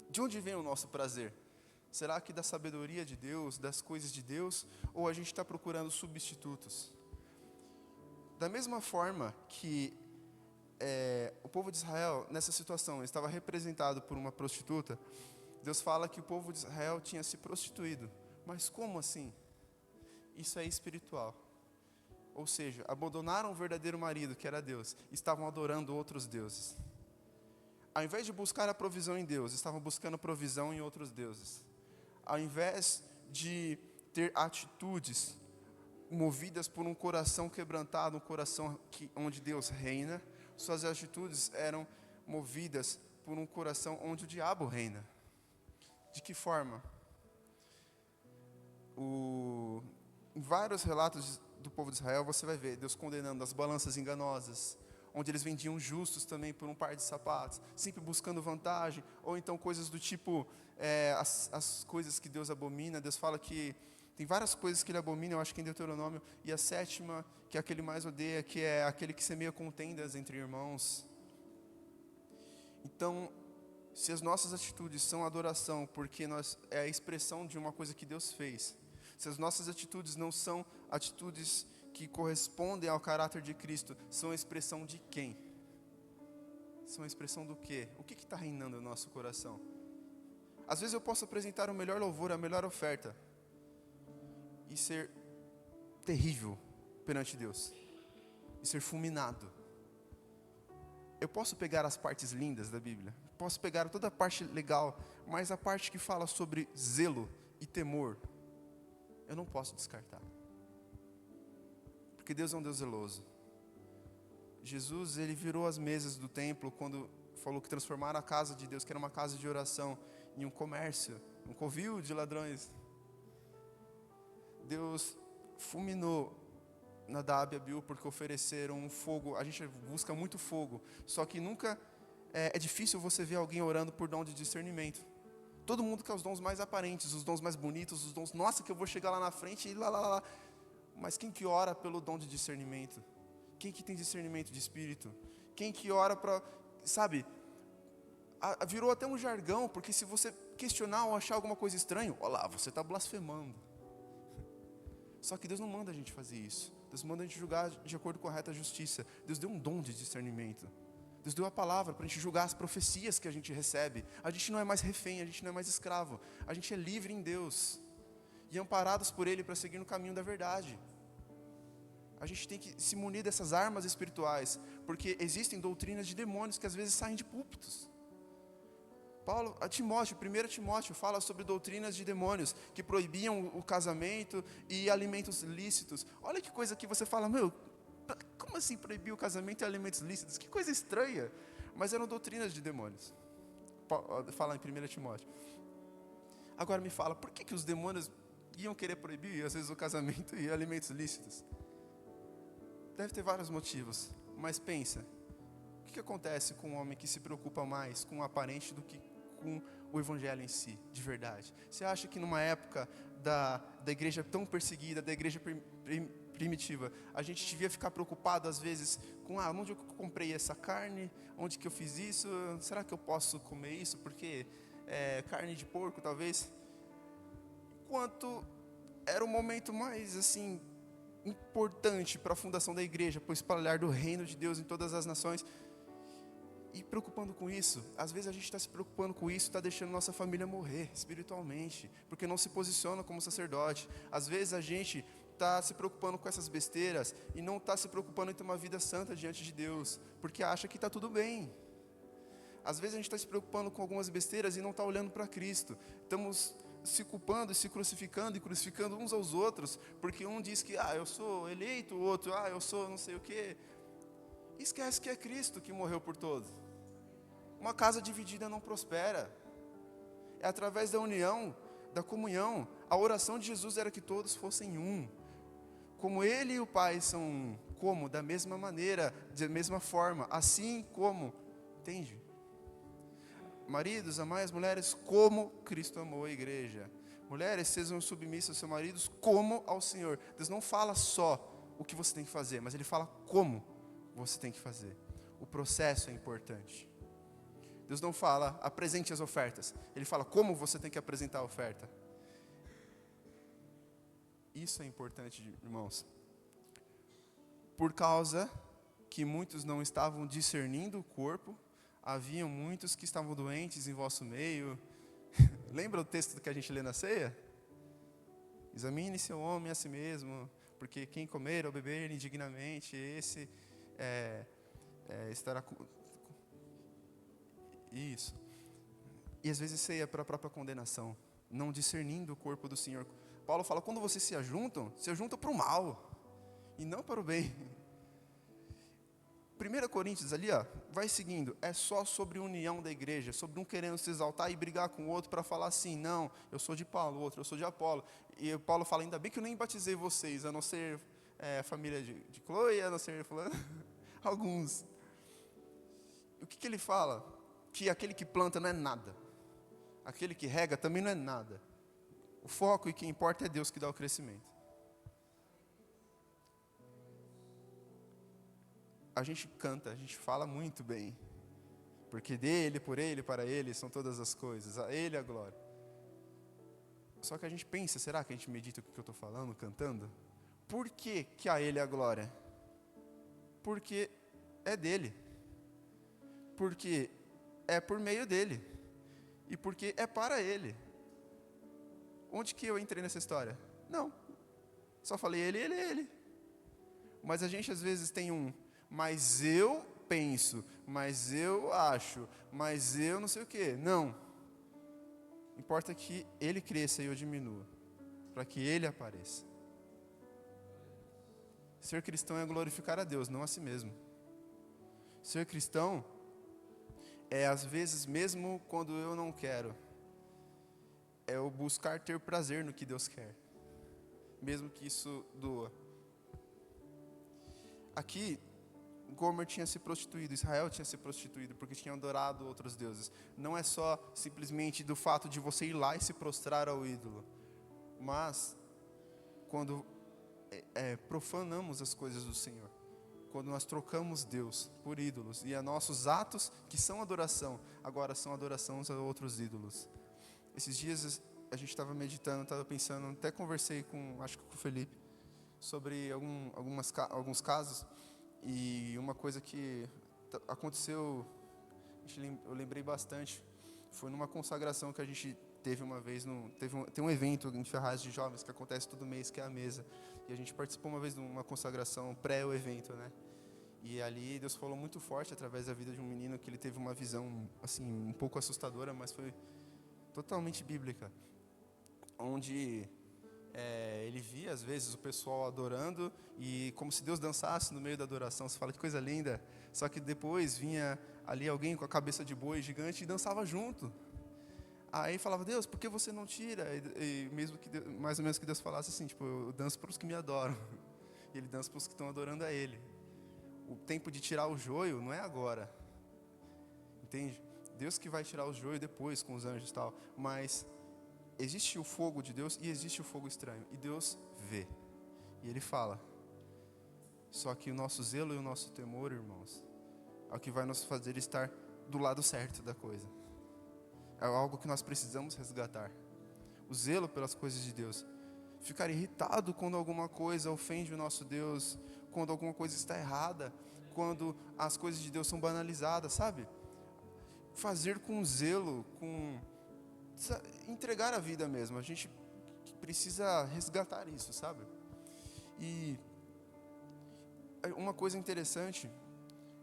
De onde vem o nosso prazer? Será que da sabedoria de Deus, das coisas de Deus, ou a gente está procurando substitutos? Da mesma forma que o povo de Israel, nessa situação, estava representado por uma prostituta, Deus fala que o povo de Israel tinha se prostituído. Mas como assim? Isso é espiritual. Ou seja, abandonaram o verdadeiro marido, que era Deus, e estavam adorando outros deuses. Ao invés de buscar a provisão em Deus, estavam buscando provisão em outros deuses. Ao invés de ter atitudes movidas por um coração quebrantado, um coração onde Deus reina, suas atitudes eram movidas por um coração onde o diabo reina. De que forma? Em vários relatos do povo de Israel, você vai ver Deus condenando as balanças enganosas, onde eles vendiam justos também por um par de sapatos, sempre buscando vantagem, ou então coisas do tipo, as coisas que Deus abomina. Deus fala que tem várias coisas que ele abomina, eu acho que em Deuteronômio, e a sétima, que é aquele mais odeia, que é aquele que semeia contendas entre irmãos. Então, se as nossas atitudes são adoração, porque é a expressão de uma coisa que Deus fez, se as nossas atitudes não são atitudes que correspondem ao caráter de Cristo, são a expressão de quem? São a expressão do quê? O que está reinando no nosso coração? Às vezes eu posso apresentar o melhor louvor, a melhor oferta, e ser terrível perante Deus, e ser fulminado. Eu posso pegar as partes lindas da Bíblia, posso pegar toda a parte legal, mas a parte que fala sobre zelo e temor, eu não posso descartar. Porque Deus é um Deus zeloso. Jesus, ele virou as mesas do templo quando falou que transformaram a casa de Deus, que era uma casa de oração, em um comércio, um covil de ladrões. Deus fulminou Nadab e Abiú porque ofereceram um fogo. A gente busca muito fogo, só que nunca é difícil você ver alguém orando por dom de discernimento. Todo mundo quer os dons mais aparentes, os dons mais bonitos, os dons, nossa, que eu vou chegar lá na frente e lá. Mas quem que ora pelo dom de discernimento? Quem que tem discernimento de espírito? Quem que ora para, sabe, virou até um jargão, porque se você questionar ou achar alguma coisa estranha, olha lá, você está blasfemando. Só que Deus não manda a gente fazer isso. Deus manda a gente julgar de acordo com a reta justiça. Deus deu um dom de discernimento. Deus deu a palavra para a gente julgar as profecias que a gente recebe. A gente não é mais refém, a gente não é mais escravo. A gente é livre em Deus. E amparados por Ele para seguir no caminho da verdade. A gente tem que se munir dessas armas espirituais. Porque existem doutrinas de demônios que às vezes saem de púlpitos. Paulo, 1 Timóteo fala sobre doutrinas de demônios que proibiam o casamento e alimentos lícitos. Olha que coisa que você fala, como assim proibir o casamento e alimentos lícitos? Que coisa estranha. Mas eram doutrinas de demônios. Fala em 1 Timóteo. Agora me fala, por que os demônios iam querer proibir às vezes o casamento e alimentos lícitos? Deve ter vários motivos, mas pensa. O que acontece com um homem que se preocupa mais com o aparente do que com o evangelho em si, de verdade? Você acha que numa época da igreja tão perseguida, da igreja primitiva, a gente devia ficar preocupado às vezes com onde eu comprei essa carne, onde que eu fiz isso, será que eu posso comer isso, porque carne de porco talvez? Enquanto era o momento mais assim importante para a fundação da igreja, para o espalhar do reino de Deus em todas as nações. E preocupando com isso, às vezes a gente está se preocupando com isso, está deixando nossa família morrer espiritualmente, porque não se posiciona como sacerdote. Às vezes a gente está se preocupando com essas besteiras e não está se preocupando em ter uma vida santa diante de Deus, porque acha que está tudo bem. Às vezes a gente está se preocupando com algumas besteiras e não está olhando para Cristo. Estamos se culpando, se crucificando e crucificando uns aos outros, porque um diz que eu sou eleito, o outro, eu sou não sei o quê. Esquece que é Cristo que morreu por todos. Uma casa dividida não prospera. É através da união, da comunhão. A oração de Jesus era que todos fossem um. Como Ele e o Pai são um. Como? Da mesma maneira, da mesma forma. Assim como. Entende? Maridos, amai as mulheres como Cristo amou a igreja. Mulheres, sejam submissas aos seus maridos como ao Senhor. Deus não fala só o que você tem que fazer, mas Ele fala como você tem que fazer. O processo é importante. Deus não fala, apresente as ofertas. Ele fala como você tem que apresentar a oferta. Isso é importante, irmãos. Por causa que muitos não estavam discernindo o corpo, haviam muitos que estavam doentes em vosso meio. Lembra o texto que a gente lê na ceia? Examine seu homem a si mesmo, porque quem comer ou beber indignamente, esse estará isso. E às vezes ceia para a própria condenação, não discernindo o corpo do Senhor. Paulo fala, quando vocês se ajuntam para o mal, e não para o bem. 1 Coríntios ali, vai seguindo, é só sobre união da igreja, sobre um querendo se exaltar e brigar com o outro para falar assim, não, eu sou de Paulo, o outro, eu sou de Apolo. E Paulo fala, ainda bem que eu nem batizei vocês, a não ser família de Chloe, a não ser fulano, alguns. O que ele fala? Que aquele que planta não é nada, aquele que rega também não é nada. O foco e o que importa é Deus que dá o crescimento. A gente canta, a gente fala muito bem, porque dele, por ele, para ele são todas as coisas, a ele a glória. Só que a gente pensa, será que a gente medita o que eu estou falando, cantando? Por que que a ele a glória? Porque é dele, porque é por meio dele, e porque é para ele. Onde que eu entrei nessa história? Não, só falei ele. Mas a gente às vezes tem mas eu penso, mas eu acho, mas eu não sei o quê. Não. Importa que ele cresça e eu diminua, para que ele apareça. Ser cristão é glorificar a Deus, não a si mesmo. Ser cristão é às vezes, mesmo quando eu não quero, é o buscar ter prazer no que Deus quer. mesmo que isso doa. Aqui, Gomer tinha se prostituído, Israel tinha se prostituído, porque tinham adorado outros deuses. Não é só simplesmente do fato de você ir lá e se prostrar ao ídolo, mas quando profanamos as coisas do Senhor, quando nós trocamos Deus por ídolos, e nossos atos, que são adoração, agora são adorações a outros ídolos. Esses dias a gente estava meditando, estava pensando, até conversei acho que com o Felipe, sobre alguns casos, e uma coisa que aconteceu, eu lembrei bastante, foi numa consagração que a gente teve uma vez, tem um evento em Ferraz de jovens que acontece todo mês, que é a mesa, e a gente participou uma vez de uma consagração pré o evento, né? E ali Deus falou muito forte através da vida de um menino, que ele teve uma visão assim um pouco assustadora, mas foi totalmente bíblica, onde ele via às vezes o pessoal adorando, e como se Deus dançasse no meio da adoração. Você fala, que coisa linda. Só que depois vinha ali alguém com a cabeça de boi gigante e dançava junto. Aí falava, Deus, por que você não tira? E mesmo que Deus, mais ou menos que Deus falasse assim, tipo, eu danço para os que me adoram, e ele dança para os que estão adorando a ele. O tempo de tirar o joio não é agora, entende? Deus que vai tirar o joio depois com os anjos e tal, mas existe o fogo de Deus e existe o fogo estranho, e Deus vê, e Ele fala. Só que o nosso zelo e o nosso temor, irmãos, é o que vai nos fazer estar do lado certo da coisa. É algo que nós precisamos resgatar. O zelo pelas coisas de Deus. Ficar irritado quando alguma coisa ofende o nosso Deus, quando alguma coisa está errada, quando as coisas de Deus são banalizadas, sabe? Fazer com zelo, entregar a vida mesmo. A gente precisa resgatar isso, sabe? E uma coisa interessante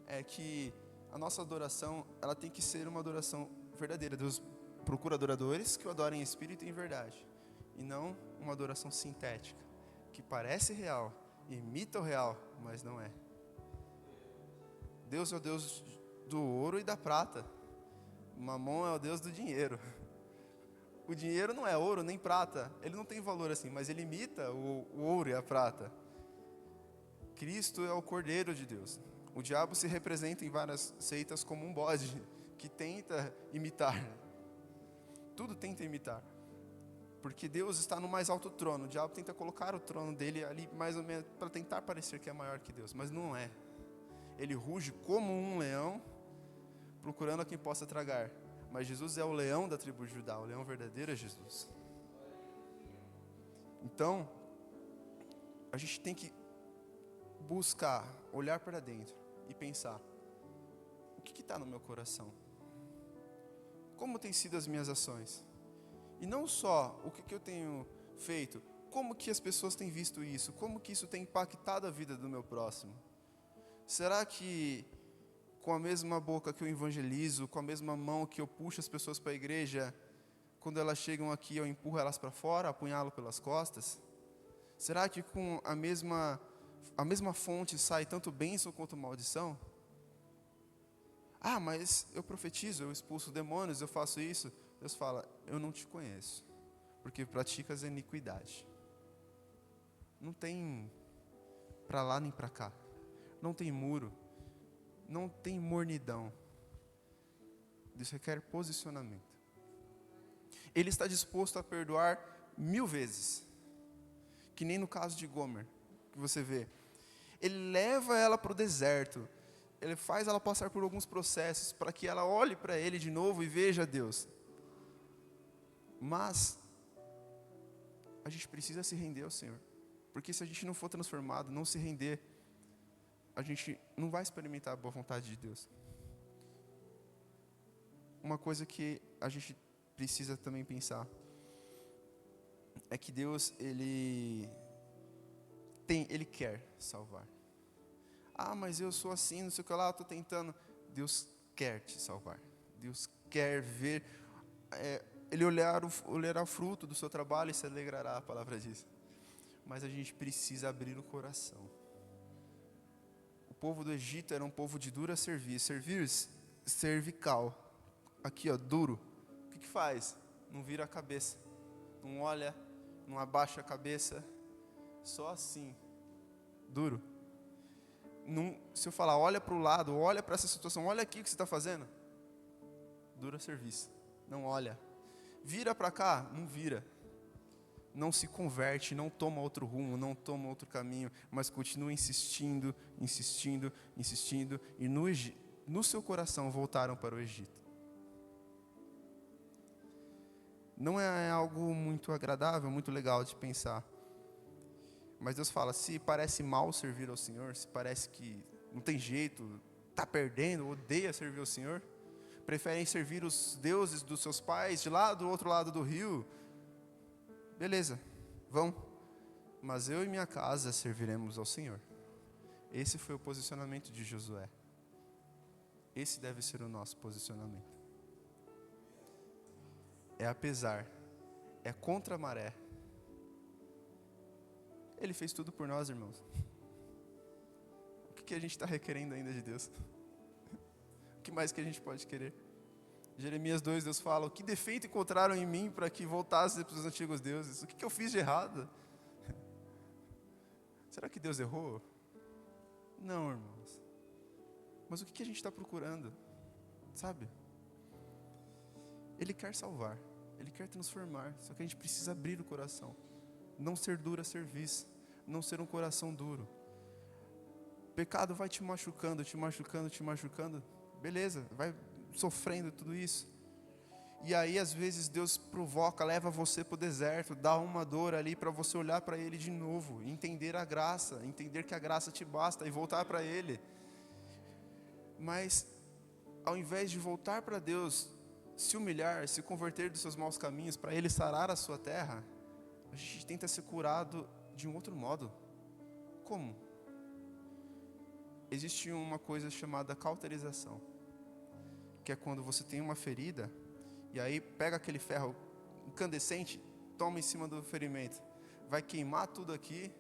é que a nossa adoração, ela tem que ser uma adoração verdadeira. Deus procura adoradores que o adorem em espírito e em verdade, e não uma adoração sintética, que parece real, imita o real, mas não é. Deus é o Deus do ouro e da prata. Mamon é o Deus do dinheiro. O dinheiro não é ouro nem prata, ele não tem valor assim, mas ele imita o ouro e a prata. Cristo é o Cordeiro de Deus. O diabo se representa em várias seitas como um bode que tenta imitar. Tudo tenta imitar. Porque Deus está no mais alto trono. O diabo tenta colocar o trono dele ali mais ou menos para tentar parecer que é maior que Deus, mas não é. Ele ruge como um leão, procurando a quem possa tragar. Mas Jesus é o leão da tribo de Judá, o leão verdadeiro é Jesus. Então, a gente tem que buscar, olhar para dentro e pensar: o que está no meu coração? Como têm sido as minhas ações? E não só o que eu tenho feito, como que as pessoas têm visto isso? Como que isso tem impactado a vida do meu próximo? Será que com a mesma boca que eu evangelizo, com a mesma mão que eu puxo as pessoas para a igreja, quando elas chegam aqui eu empurro elas para fora, apunhalo pelas costas? Será que com a mesma fonte sai tanto bênção quanto maldição? Ah, mas eu profetizo, eu expulso demônios, eu faço isso. Deus fala: eu não te conheço, porque praticas a iniquidade. Não tem para lá nem para cá, não tem muro, não tem mornidão. Isso requer posicionamento. Ele está disposto a perdoar 1000 vezes, que nem no caso de Gomer, que você vê. Ele leva ela para o deserto, ele faz ela passar por alguns processos, para que ela olhe para ele de novo e veja Deus. Mas a gente precisa se render ao Senhor, porque se a gente não for transformado, não se render, a gente não vai experimentar a boa vontade de Deus. Uma coisa que a gente precisa também pensar é que Deus, Ele quer salvar. Ah, mas eu sou assim, não sei o que lá, estou tentando. Deus quer te salvar. Deus quer ver, Ele olhará o fruto do seu trabalho e se alegrará, a palavra diz. Mas a gente precisa abrir o coração. O povo do Egito era um povo de dura cervical. Aqui, ó, duro. O que faz? Não vira a cabeça, não olha, não abaixa a cabeça, só assim, duro. Se eu falar, olha para o lado, olha para essa situação, olha aqui o que você está fazendo, dura serviço, não olha. Vira para cá, não vira. Não se converte, não toma outro rumo, não toma outro caminho, mas continua insistindo, insistindo, insistindo, e no seu coração voltaram para o Egito. Não é algo muito agradável, muito legal de pensar. Mas Deus fala, se parece mal servir ao Senhor, se parece que não tem jeito, está perdendo, odeia servir ao Senhor, preferem servir os deuses dos seus pais de lá do outro lado do rio, beleza, vão. Mas eu e minha casa serviremos ao Senhor. Esse foi o posicionamento de Josué. Esse deve ser o nosso posicionamento. É apesar, é contra a maré. Ele fez tudo por nós, irmãos. O que a gente está requerendo ainda de Deus? O que mais que a gente pode querer? Jeremias 2, Deus fala, o que defeito encontraram em mim para que voltasse para os antigos deuses? O que eu fiz de errado? Será que Deus errou? Não, irmãos. Mas o que a gente está procurando? Sabe? Ele quer salvar, Ele quer transformar, só que a gente precisa abrir o coração. Não ser duro a serviço, não ser um coração duro. O pecado vai te machucando, te machucando, te machucando. Beleza, vai sofrendo tudo isso. E aí às vezes Deus provoca, leva você para o deserto, dá uma dor ali para você olhar para Ele de novo, entender a graça, entender que a graça te basta e voltar para Ele. Mas ao invés de voltar para Deus, se humilhar, se converter dos seus maus caminhos para Ele sarar a sua terra, a gente tenta ser curado de um outro modo. Como? Existe uma coisa chamada cauterização, que é quando você tem uma ferida, e aí pega aquele ferro incandescente, toma em cima do ferimento, vai queimar tudo aqui,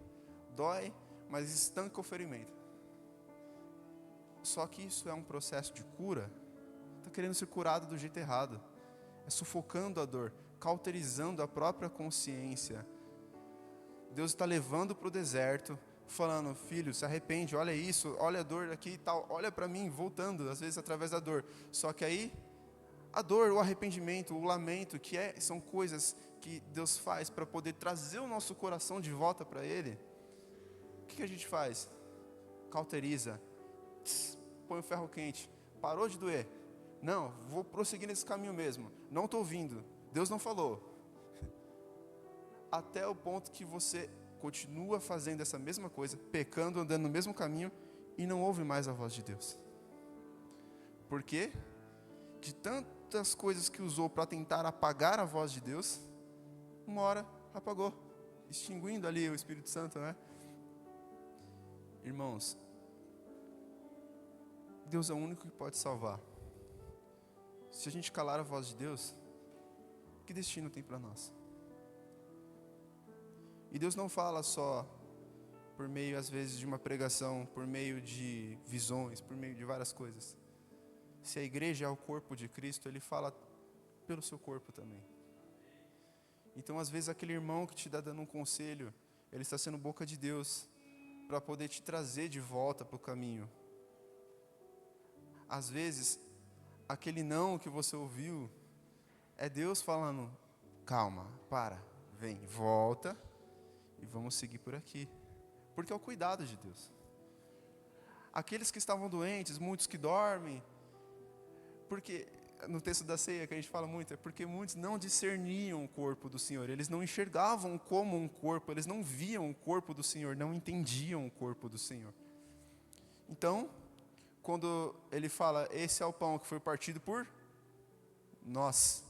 dói, mas estanca o ferimento. Só que isso é um processo de cura, está querendo ser curado do jeito errado, é sufocando a dor, cauterizando a própria consciência. Deus está levando para o deserto, falando, filho, se arrepende, olha isso, olha a dor aqui e tal, olha para mim, voltando, às vezes através da dor. Só que aí, a dor, o arrependimento, o lamento, são coisas que Deus faz para poder trazer o nosso coração de volta para Ele. O que a gente faz? Cauteriza, põe o ferro quente, parou de doer. Não, vou prosseguir nesse caminho mesmo, não estou ouvindo, Deus não falou. Até o ponto que você continua fazendo essa mesma coisa, pecando, andando no mesmo caminho, e não ouve mais a voz de Deus. Por quê? De tantas coisas que usou para tentar apagar a voz de Deus, uma hora apagou, extinguindo ali o Espírito Santo, né? Irmãos, Deus é o único que pode salvar. Se a gente calar a voz de Deus, que destino tem para nós? E Deus não fala só por meio, às vezes, de uma pregação, por meio de visões, por meio de várias coisas. Se a igreja é o corpo de Cristo, Ele fala pelo seu corpo também. Então, às vezes, aquele irmão que te está dando um conselho, ele está sendo boca de Deus para poder te trazer de volta para o caminho. Às vezes, aquele não que você ouviu, é Deus falando, calma, para, vem, volta, e vamos seguir por aqui. Porque é o cuidado de Deus. Aqueles que estavam doentes, muitos que dormem, porque no texto da ceia que a gente fala muito, é porque muitos não discerniam o corpo do Senhor, eles não enxergavam como um corpo, eles não viam o corpo do Senhor, não entendiam o corpo do Senhor. Então, quando ele fala, esse é o pão que foi partido por nós,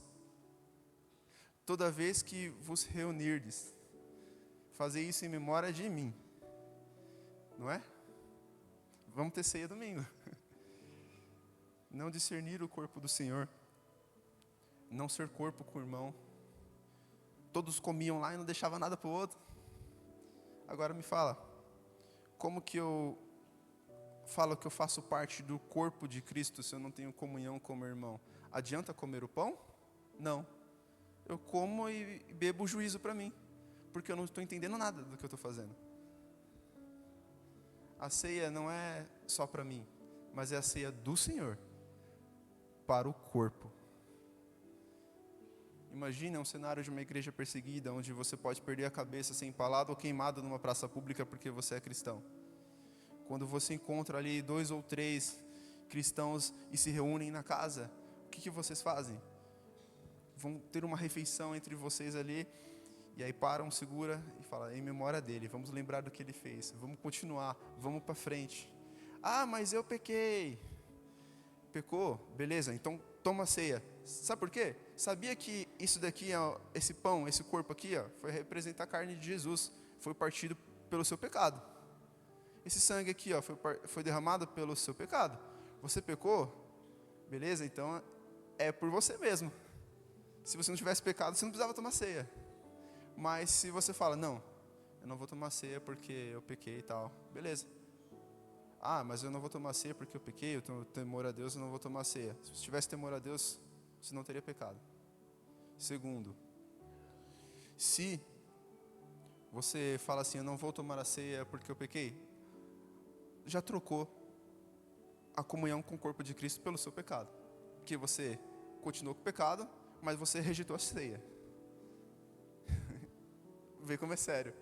toda vez que vos reunirdes, fazer isso em memória de mim, não é? Vamos ter ceia domingo. Não discernir o corpo do Senhor, não ser corpo com o irmão. Todos comiam lá e não deixava nada para o outro. Agora me fala, como que eu falo que eu faço parte do corpo de Cristo se eu não tenho comunhão com o meu irmão? Adianta comer o pão? Não. Eu como e bebo o juízo para mim, porque eu não estou entendendo nada do que eu estou fazendo. a ceia não é só para mim, mas é a ceia do Senhor para o corpo. Imagina um cenário de uma igreja perseguida, onde você pode perder a cabeça ser empalado ou queimado numa praça pública porque você é cristão. Quando você encontra ali 2 ou 3 cristãos e se reúnem na casa, o que vocês fazem? Vão ter uma refeição entre vocês ali, e aí param, segura e fala, em memória dele, vamos lembrar do que ele fez, vamos continuar, vamos para frente. Ah, mas eu pequei. Pecou? Beleza, então toma a ceia. Sabe por quê? Sabia que isso daqui, ó, esse pão, esse corpo aqui, ó, foi representar a carne de Jesus, foi partido pelo seu pecado. Esse sangue aqui, ó, foi derramado pelo seu pecado. Você pecou? Beleza, então é por você mesmo. Se você não tivesse pecado, você não precisava tomar ceia. Mas se você fala, não, eu não vou tomar ceia porque eu pequei e tal, beleza. Ah, mas eu não vou tomar ceia porque eu pequei, eu tenho temor a Deus, eu não vou tomar ceia. Se você tivesse temor a Deus, você não teria pecado. Segundo, se você fala assim, eu não vou tomar a ceia porque eu pequei, já trocou a comunhão com o corpo de Cristo pelo seu pecado. Porque você continuou com o pecado, mas você rejeitou a ceia. Vê como é sério.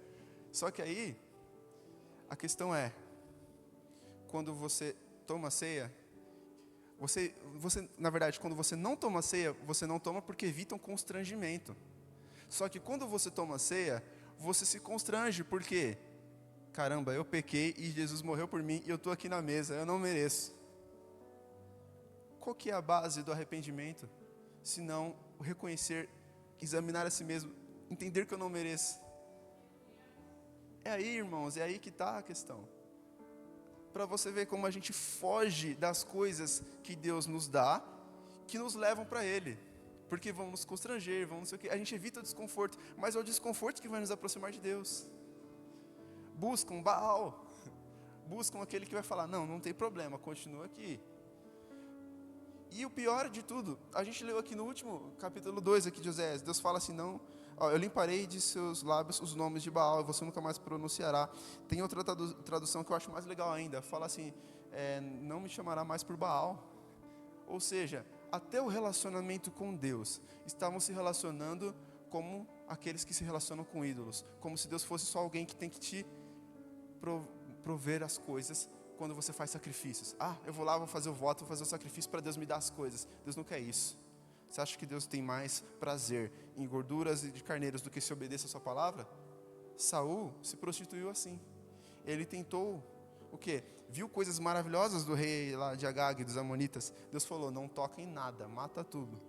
Só que aí, a questão é, quando você toma ceia, você, na verdade, quando você não toma ceia, você não toma porque evita um constrangimento. Só que quando você toma ceia, você se constrange, porque, caramba, eu pequei e Jesus morreu por mim e eu estou aqui na mesa, eu não mereço. Qual que é a base do arrependimento? Se não reconhecer, examinar a si mesmo, entender que eu não mereço. É aí, irmãos, é aí que está a questão. Para você ver como a gente foge das coisas que Deus nos dá, que nos levam para Ele. Porque vamos nos constranger, vamos não sei o quê. A gente evita o desconforto, mas é o desconforto que vai nos aproximar de Deus. Buscam Baal, buscam aquele que vai falar, não tem problema, continua aqui. E o pior de tudo, a gente leu aqui no último capítulo 2 aqui de Oséias, Deus fala assim, não, ó, eu limparei de seus lábios os nomes de Baal, e você nunca mais pronunciará. Tem outra tradução que eu acho mais legal ainda, fala assim, não me chamará mais por Baal. Ou seja, até o relacionamento com Deus, estavam se relacionando como aqueles que se relacionam com ídolos, como se Deus fosse só alguém que tem que te prover as coisas quando você faz sacrifícios. Ah, eu vou lá, vou fazer o voto, vou fazer o sacrifício para Deus me dar as coisas. Deus não quer isso. Você acha que Deus tem mais prazer em gorduras de carneiros do que se obedeça a sua palavra? Saul se prostituiu assim. Ele tentou o quê? Viu coisas maravilhosas do rei lá de Agag, dos amonitas. Deus falou, não toca em nada, mata tudo.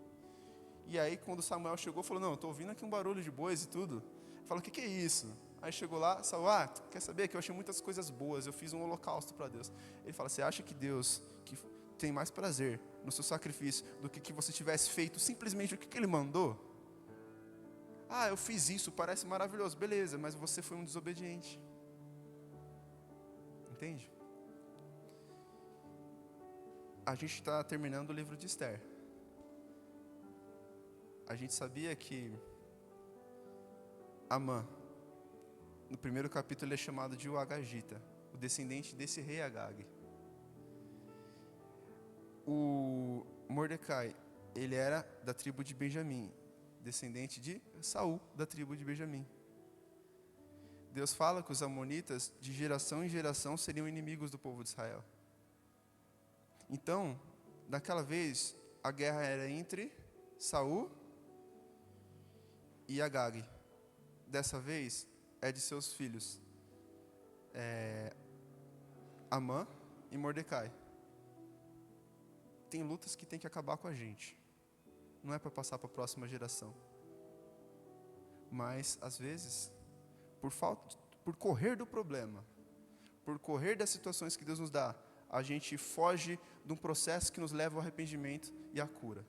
E aí quando Samuel chegou, falou, não, eu estou ouvindo aqui um barulho de bois e tudo. Falou, o que é isso? Aí chegou lá, Saul, quer saber que eu achei muitas coisas boas, eu fiz um holocausto para Deus. Ele fala, você acha que Deus que tem mais prazer no seu sacrifício do que você tivesse feito simplesmente o que Ele mandou? Eu fiz isso, parece maravilhoso, beleza, mas você foi um desobediente. Entende? A gente está terminando o livro de Esther. A gente sabia que Amã, no primeiro capítulo, ele é chamado de o Agagita, o descendente desse rei Agag. O Mordecai, ele era da tribo de Benjamim, descendente de Saul, da tribo de Benjamim. Deus fala que os amonitas, de geração em geração, seriam inimigos do povo de Israel. Então, naquela vez, a guerra era entre Saul e Agag. Dessa vez, é de seus filhos, Amã e Mordecai. Tem lutas que tem que acabar com a gente. Não é para passar para a próxima geração. Mas, às vezes, por correr do problema, por correr das situações que Deus nos dá, a gente foge de um processo que nos leva ao arrependimento e à cura.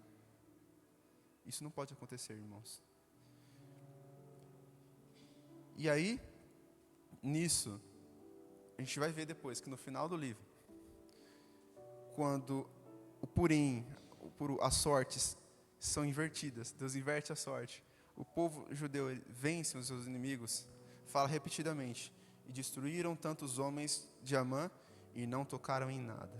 Isso não pode acontecer, irmãos. E aí, nisso, a gente vai ver depois que no final do livro, quando o Purim, as sortes são invertidas, Deus inverte a sorte, o povo judeu vence os seus inimigos, fala repetidamente, e destruíram tantos homens de Amã e não tocaram em nada.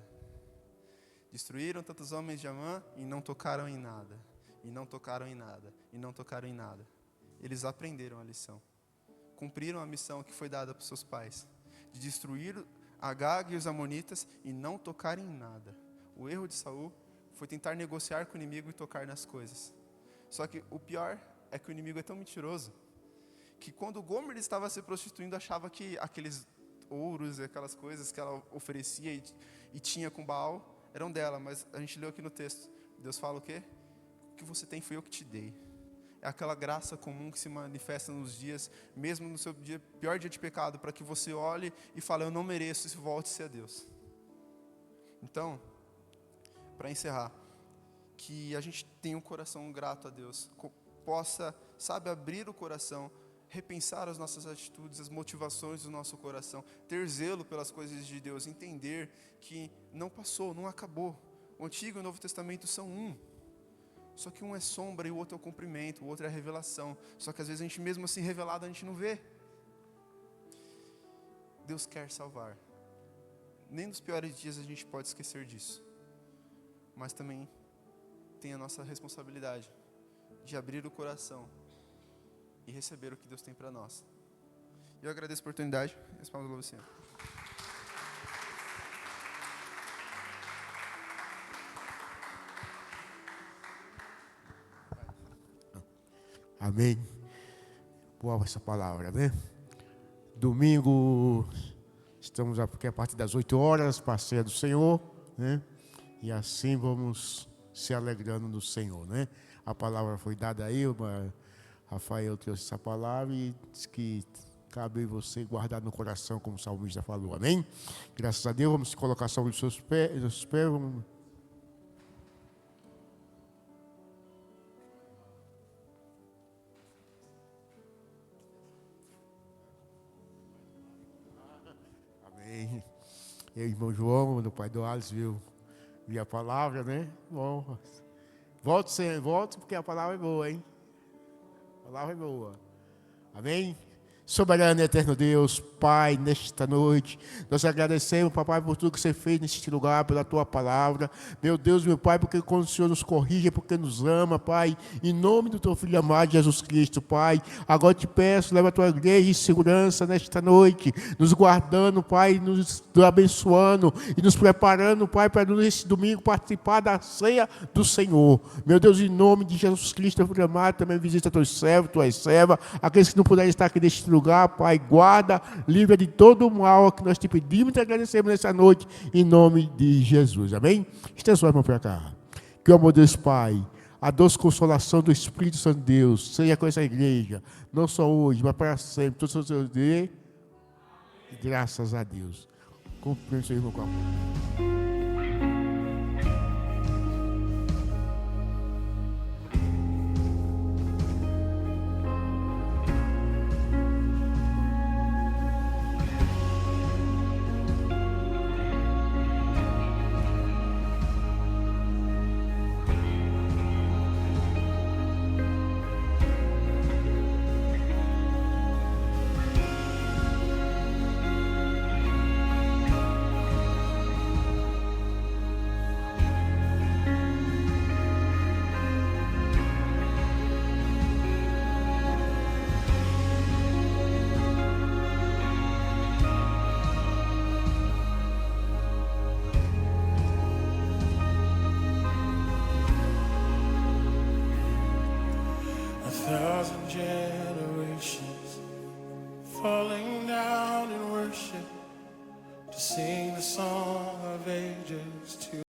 Destruíram tantos homens de Amã e não tocaram em nada. E não tocaram em nada. E não tocaram em nada. Eles aprenderam a lição. Cumpriram a missão que foi dada para os seus pais. De destruir Agag e os amonitas e não tocarem em nada. O erro de Saul foi tentar negociar com o inimigo e tocar nas coisas. Só que o pior é que o inimigo é tão mentiroso que quando Gomer estava se prostituindo, achava que aqueles ouros e aquelas coisas que ela oferecia e tinha com Baal eram dela. Mas a gente leu aqui no texto, Deus fala o quê? O que você tem foi eu que te dei. É aquela graça comum que se manifesta nos dias, mesmo no seu pior dia de pecado, para que você olhe e fale, eu não mereço, e volte-se a Deus. Então, para encerrar, que a gente tenha um coração grato a Deus, possa, abrir o coração, repensar as nossas atitudes, as motivações do nosso coração, ter zelo pelas coisas de Deus, entender que não passou, não acabou. O Antigo e o Novo Testamento são um. Só que um é sombra e o outro é o cumprimento, o outro é a revelação. Só que às vezes a gente mesmo assim revelado, a gente não vê. Deus quer salvar. Nem nos piores dias a gente pode esquecer disso. Mas também tem a nossa responsabilidade de abrir o coração e receber o que Deus tem para nós. Eu agradeço a oportunidade. As palmas do Senhor. Amém. Boa essa palavra, né? Domingo, estamos aqui a partir das 8 horas, para a ceia do Senhor, né? E assim vamos se alegrando no Senhor, né? A palavra foi dada aí, Rafael trouxe essa palavra e disse que cabe você guardar no coração, como o salmista falou, amém? Graças a Deus, vamos se colocar sobre os seus pés, vamos... Amém. E o irmão João, do pai do Alisson, viu a palavra, né? Bom, volto, porque a palavra é boa, hein? A palavra é boa. Amém? Soberano e eterno Deus, Pai, nesta noite, nós agradecemos, papai, por tudo que você fez neste lugar, pela tua palavra. Meu Deus, meu Pai, porque quando o Senhor nos corrige, porque nos ama, Pai, em nome do teu Filho amado, Jesus Cristo, Pai. Agora te peço, leva a tua igreja em segurança nesta noite, nos guardando, Pai, nos abençoando e nos preparando, Pai, para nesse domingo participar da ceia do Senhor. Meu Deus, em nome de Jesus Cristo, teu Filho amado, também visita teus servos, tuas servas, aqueles que não puderem estar aqui neste lugar, Pai, guarda, livra de todo o mal que nós te pedimos e te agradecemos nessa noite, em nome de Jesus, amém? Estenda sua mão para cá. Que o amor de Deus, Pai, a doce consolação do Espírito Santo de Deus, seja com essa igreja, não só hoje, mas para sempre, todos os seus dias, graças a Deus. Cumprimento seu irmão com amor.